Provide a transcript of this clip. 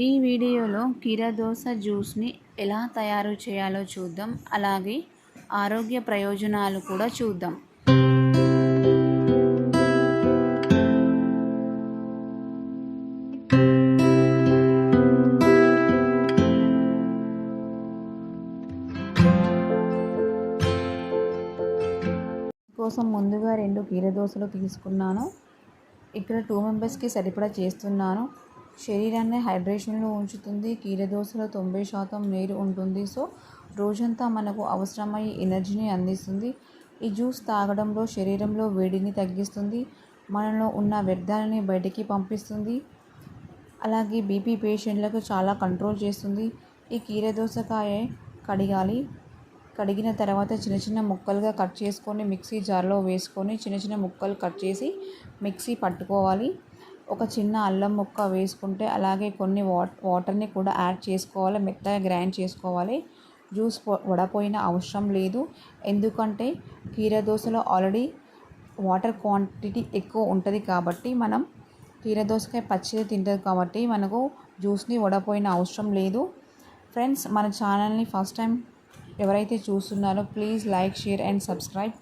ఈ వీడియోలో కీరా దోస జ్యూస్ని ఎలా తయారు చేయాలో చూద్దాం. అలాగే ఆరోగ్య ప్రయోజనాలు కూడా చూద్దాం. కోసం ముందుగా 2 కీర దోసలు తీసుకున్నాను. ఇక్కడ 2 మెంబర్స్కి సరిపడా చేస్తున్నాను. శరీరాన్ని హైడ్రేషన్లో ఉంచుతుంది. కీర దోసలో 90% నీరు ఉంటుంది. సో రోజంతా మనకు అవసరమయ్యే ఎనర్జీని అందిస్తుంది. ఈ జ్యూస్ తాగడంలో శరీరంలో వేడిని తగ్గిస్తుంది. మనలో ఉన్న వ్యర్థాలని బయటికి పంపిస్తుంది. అలాగే బీపీ పేషెంట్లకు చాలా కంట్రోల్ చేస్తుంది. ఈ కీర దోసకాయ కడిగిన తర్వాత చిన్న చిన్న ముక్కలుగా కట్ చేసుకొని మిక్సీ జార్లో వేసుకొని చిన్న చిన్న ముక్కలు కట్ చేసి మిక్సీ పట్టుకోవాలి. ఒక చిన్న అల్లం ముక్క వేసుకుంటే అలాగే కొన్ని వాటర్ని కూడా యాడ్ చేసుకోవాలి. మెత్తగా గ్రైండ్ చేసుకోవాలి. జ్యూస్ వడపోయిన అవసరం లేదు. ఎందుకంటే కీర దోసలో ఆల్రెడీ వాటర్ క్వాంటిటీ ఎక్కువ ఉంటుంది కాబట్టి మనం కీర దోసకాయ పచ్చిది తింటుంది కాబట్టి మనకు జ్యూస్ని వడపోయిన అవసరం లేదు. ఫ్రెండ్స్, మన ఛానల్ని ఫస్ట్ టైం ఎవరైతే చూస్తున్నారో please like, share and subscribe.